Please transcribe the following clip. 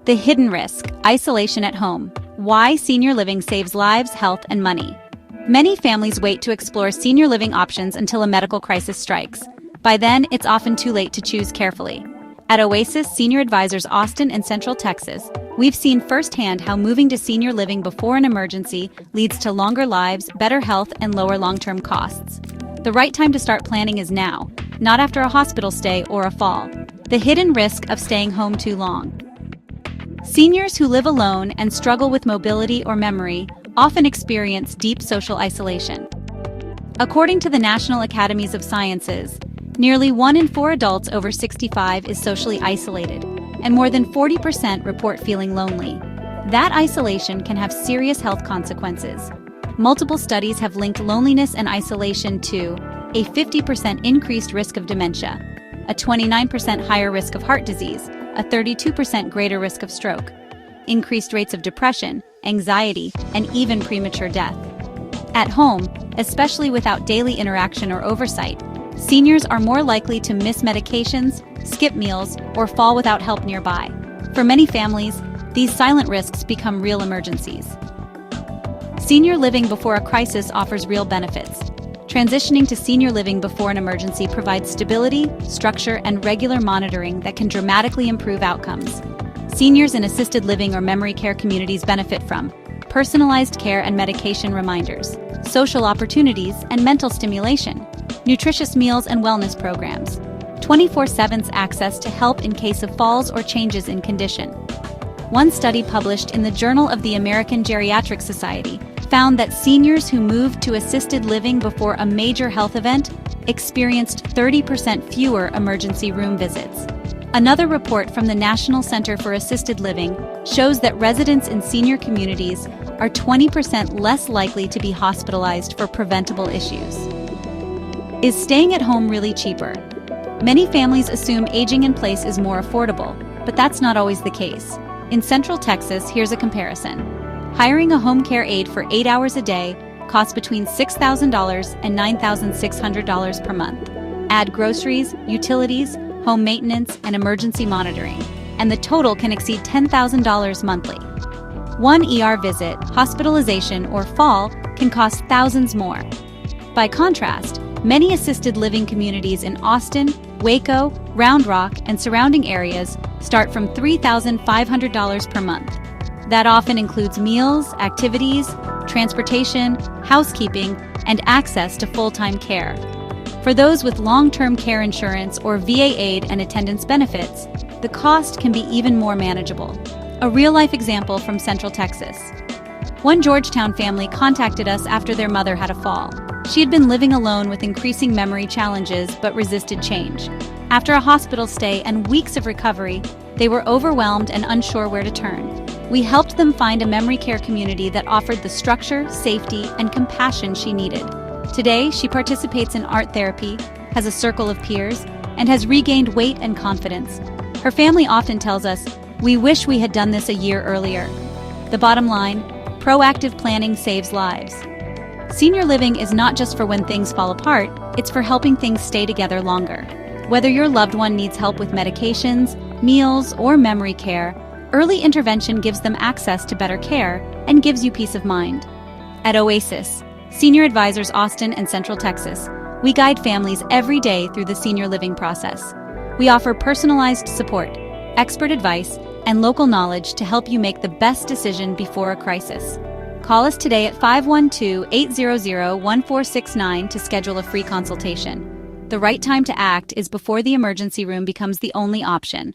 The hidden risk, isolation at home. Why senior living saves lives, health, and money. Many families wait to explore senior living options until a medical crisis strikes. By then, it's often too late to choose carefully. At Oasis Senior Advisors Austin and Central Texas, we've seen firsthand how moving to senior living before an emergency leads to longer lives, better health, and lower long-term costs. The right time to start planning is now, not after a hospital stay or a fall. The hidden risk of staying home too long. Seniors who live alone and struggle with mobility or memory often experience deep social isolation. According to the National Academies of Sciences, nearly 1 in 4 adults over 65 is socially isolated, and more than 40% report feeling lonely. That isolation can have serious health consequences. Multiple studies have linked loneliness and isolation to a 50% increased risk of dementia, a 29% higher risk of heart disease, a 32% greater risk of stroke, increased rates of depression, anxiety, and even premature death. At home, especially without daily interaction or oversight, seniors are more likely to miss medications, skip meals, or fall without help nearby. For many families, these silent risks become real emergencies. Senior living before a crisis offers real benefits. Transitioning to senior living before an emergency provides stability, structure, and regular monitoring that can dramatically improve outcomes. Seniors in assisted living or memory care communities benefit from personalized care and medication reminders, social opportunities and mental stimulation, nutritious meals and wellness programs, 24/7 access to help in case of falls or changes in condition. One study published in the Journal of the American Geriatric Society found that seniors who moved to assisted living before a major health event experienced 30% fewer emergency room visits. Another report from the National Center for Assisted Living shows that residents in senior communities are 20% less likely to be hospitalized for preventable issues. Is staying at home really cheaper? Many families assume aging in place is more affordable, but that's not always the case. In Central Texas, here's a comparison. Hiring a home care aide for 8 hours a day costs between $6,000 and $9,600 per month. Add groceries, utilities, home maintenance, and emergency monitoring, and the total can exceed $10,000 monthly. One ER visit, hospitalization, or fall can cost thousands more. By contrast, many assisted living communities in Austin, Waco, Round Rock, and surrounding areas start from $3,500 per month. That often includes meals, activities, transportation, housekeeping, and access to full-time care. For those with long-term care insurance or VA aid and attendance benefits, the cost can be even more manageable. A real-life example from Central Texas. One Georgetown family contacted us after their mother had a fall. She had been living alone with increasing memory challenges but resisted change. After a hospital stay and weeks of recovery, they were overwhelmed and unsure where to turn. We helped them find a memory care community that offered the structure, safety, and compassion she needed. Today, she participates in art therapy, has a circle of peers, and has regained weight and confidence. Her family often tells us, "We wish we had done this a year earlier." The bottom line, proactive planning saves lives. Senior living is not just for when things fall apart, it's for helping things stay together longer. Whether your loved one needs help with medications, meals, or memory care, early intervention gives them access to better care and gives you peace of mind. At Oasis, Senior Advisors Austin and Central Texas, we guide families every day through the senior living process. We offer personalized support, expert advice, and local knowledge to help you make the best decision before a crisis. Call us today at 512-800-1469 to schedule a free consultation. The right time to act is before the emergency room becomes the only option.